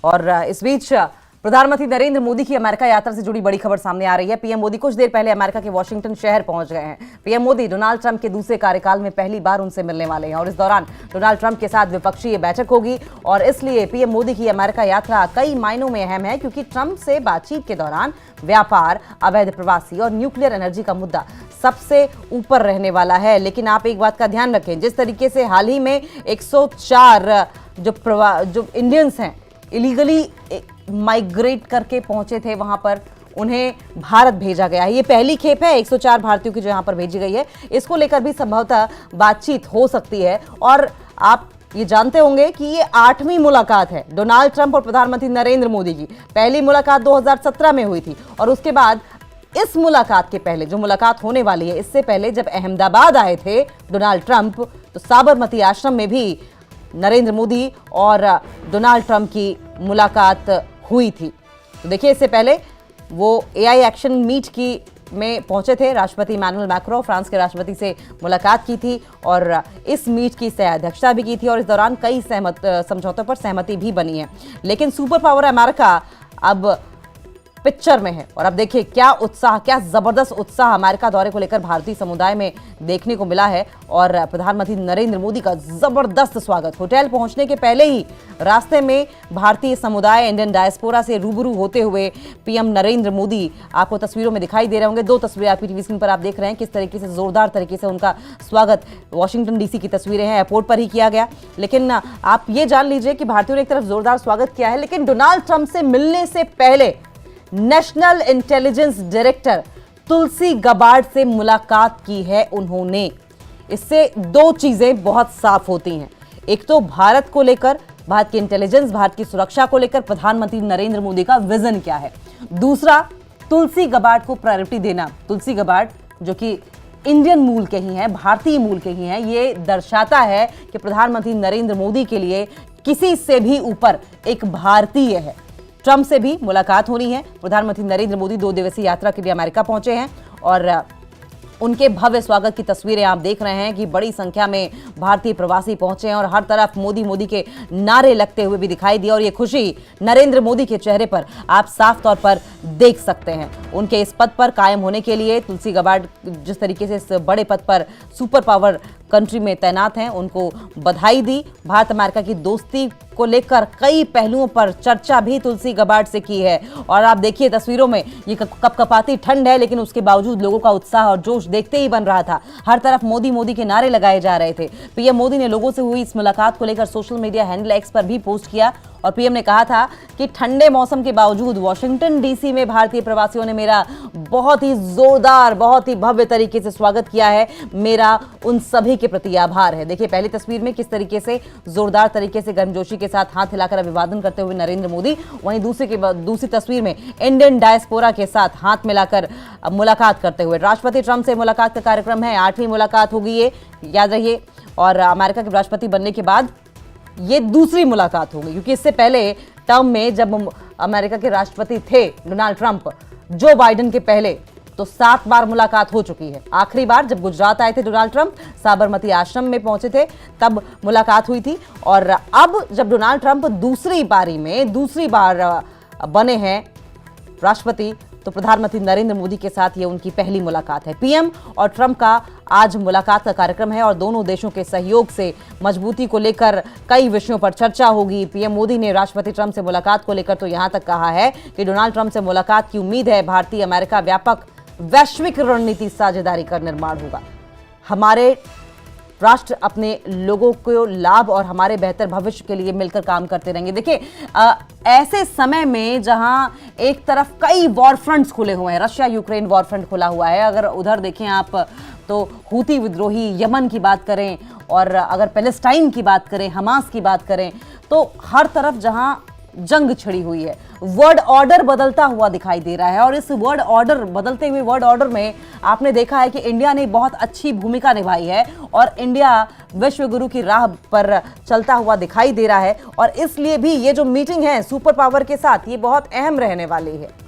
और इस बीच प्रधानमंत्री नरेंद्र मोदी की अमेरिका यात्रा से जुड़ी बड़ी खबर सामने आ रही है। पीएम मोदी कुछ देर पहले अमेरिका के वॉशिंगटन शहर पहुंच गए हैं। पीएम मोदी डोनाल्ड ट्रंप के दूसरे कार्यकाल में पहली बार उनसे मिलने वाले हैं और इस दौरान डोनाल्ड ट्रंप के साथ द्विपक्षीय बैठक होगी। और इसलिए पीएम मोदी की अमेरिका यात्रा कई मायनों में अहम है, क्योंकि ट्रंप से बातचीत के दौरान व्यापार, अवैध प्रवासी और न्यूक्लियर एनर्जी का मुद्दा सबसे ऊपर रहने वाला है। लेकिन आप एक बात का ध्यान रखें, जिस तरीके से हाल ही में 104 जो इंडियंस हैं इलीगली माइग्रेट करके पहुंचे थे, वहां पर उन्हें भारत भेजा गया है। ये पहली खेप है 104 भारतीयों की जो यहां पर भेजी गई है। इसको लेकर भी संभवतः बातचीत हो सकती है। और आप ये जानते होंगे कि ये 8वीं मुलाकात है डोनाल्ड ट्रंप और प्रधानमंत्री नरेंद्र मोदी की। पहली मुलाकात 2017 में हुई थी और उसके बाद इस मुलाकात के पहले जो मुलाकात होने वाली है, इससे पहले जब अहमदाबाद आए थे डोनाल्ड ट्रंप, तो साबरमती आश्रम में भी नरेंद्र मोदी और डोनाल्ड ट्रंप की मुलाकात हुई थी। तो देखिए, इससे पहले वो एआई एक्शन मीट में पहुंचे थे। राष्ट्रपति इमैनुअल मैक्रों फ्रांस के राष्ट्रपति से मुलाकात की थी और इस मीट की अध्यक्षता भी की थी और इस दौरान कई समझौतों पर सहमति भी बनी है। लेकिन सुपर पावर अमेरिका अब पिक्चर में है और अब देखिए क्या उत्साह, क्या जबरदस्त उत्साह अमेरिका दौरे को लेकर भारतीय समुदाय में देखने को मिला है। और प्रधानमंत्री नरेंद्र मोदी का जबरदस्त स्वागत। होटल पहुंचने के पहले ही रास्ते में भारतीय समुदाय, इंडियन डायस्पोरा से रूबरू होते हुए पीएम नरेंद्र मोदी आपको तस्वीरों में दिखाई दे रहे होंगे। 2 तस्वीरें आपकी टीवी स्क्रीन पर आप देख रहे हैं, किस तरीके से जोरदार तरीके से उनका स्वागत वॉशिंगटन डीसी की तस्वीरें हैं, एयरपोर्ट पर ही किया गया। लेकिन आप ये जान लीजिए कि भारतीयों ने एक तरफ जोरदार स्वागत किया है, लेकिन डोनाल्ड ट्रंप से मिलने से पहले नेशनल इंटेलिजेंस डायरेक्टर तुलसी गबार्ड से मुलाकात की है उन्होंने। इससे 2 चीजें बहुत साफ होती हैं। एक तो भारत को लेकर, भारत की इंटेलिजेंस, भारत की सुरक्षा को लेकर प्रधानमंत्री नरेंद्र मोदी का विजन क्या है। दूसरा, तुलसी गबार्ड को प्रायोरिटी देना। तुलसी गबार्ड जो कि इंडियन मूल के ही हैं, भारतीय मूल के ही हैं, ये दर्शाता है कि प्रधानमंत्री नरेंद्र मोदी के लिए किसी से भी ऊपर एक भारतीय है। ट्रंप से भी मुलाकात होनी है। प्रधानमंत्री नरेंद्र मोदी 2 दिवसीय यात्रा के लिए अमेरिका पहुंचे हैं और उनके भव्य स्वागत की तस्वीरें आप देख रहे हैं कि बड़ी संख्या में भारतीय प्रवासी पहुंचे हैं और हर तरफ मोदी मोदी के नारे लगते हुए भी दिखाई दिए। और ये खुशी नरेंद्र मोदी के चेहरे पर आप साफ तौर पर देख सकते हैं। उनके इस पद पर कायम होने के लिए तुलसी गबार्ड जिस तरीके से इस बड़े पद पर सुपर पावर कंट्री में तैनात हैं, उनको बधाई दी। भारत अमेरिका की दोस्ती को लेकर कई पहलुओं पर चर्चा भी तुलसी गबार्ड से की है। और आप देखिए तस्वीरों में, ये कपकपाती ठंड है, लेकिन उसके बावजूद लोगों का उत्साह और जोश देखते ही बन रहा था। हर तरफ मोदी मोदी के नारे लगाए जा रहे थे। पीएम मोदी ने लोगों से हुई इस मुलाकात को लेकर सोशल मीडिया हैंडल एक्स पर भी पोस्ट किया और पीएम ने कहा था कि ठंडे मौसम के बावजूद वॉशिंगटन डीसी में भारतीय प्रवासियों ने मेरा बहुत ही जोरदार, बहुत ही भव्य तरीके से स्वागत किया है। मेरा उन सभी के प्रति आभार है। देखिए पहली तस्वीर में किस तरीके से जोरदार तरीके से गर्मजोशी के साथ हाथ हिलाकर अभिवादन करते हुए नरेंद्र मोदी, वहीं दूसरी तस्वीर में इंडियन डायस्पोरा के साथ हाथ मिलाकर मुलाकात करते हुए। राष्ट्रपति ट्रंप से मुलाकात का कार्यक्रम है, 8वीं मुलाकात होगी ये, याद रहिए। और अमेरिका के राष्ट्रपति बनने के बाद ये दूसरी मुलाकात होगी, क्योंकि इससे पहले टर्म में जब अमेरिका के राष्ट्रपति थे डोनाल्ड ट्रंप, जो बाइडेन के पहले, तो 7 बार मुलाकात हो चुकी है। आखिरी बार जब गुजरात आए थे डोनाल्ड ट्रंप, साबरमती आश्रम में पहुंचे थे, तब मुलाकात हुई थी। और अब जब डोनाल्ड ट्रंप दूसरी बार बने हैं राष्ट्रपति, तो प्रधानमंत्री नरेंद्र मोदी के साथ ये उनकी पहली मुलाकात है। पीएम और ट्रंप का आज मुलाकात का कार्यक्रम है और दोनों देशों के सहयोग से मजबूती को लेकर कई विषयों पर चर्चा होगी। पीएम मोदी ने राष्ट्रपति ट्रंप से मुलाकात को लेकर तो यहां तक कहा है कि डोनाल्ड ट्रंप से मुलाकात की उम्मीद है भारतीय अमेरिका व्यापक वैश्विक रणनीति साझेदारी का निर्माण होगा। हमारे राष्ट्र अपने लोगों को लाभ और हमारे बेहतर भविष्य के लिए मिलकर काम करते रहेंगे। देखिए ऐसे समय में जहां एक तरफ कई वॉर फ्रंट्स खुले हुए हैं, रशिया यूक्रेन वॉर फ्रंट खुला हुआ है, अगर उधर देखें आप तो हूती विद्रोही यमन की बात करें और अगर पैलेस्टाइन की बात करें, हमास की बात करें, तो हर तरफ जहां जंग छिड़ी हुई है, वर्ल्ड ऑर्डर बदलता हुआ दिखाई दे रहा है। और इस बदलते हुए वर्ल्ड ऑर्डर में आपने देखा है कि इंडिया ने बहुत अच्छी भूमिका निभाई है और इंडिया विश्व गुरु की राह पर चलता हुआ दिखाई दे रहा है। और इसलिए भी ये जो मीटिंग है सुपर पावर के साथ, ये बहुत अहम रहने वाली है।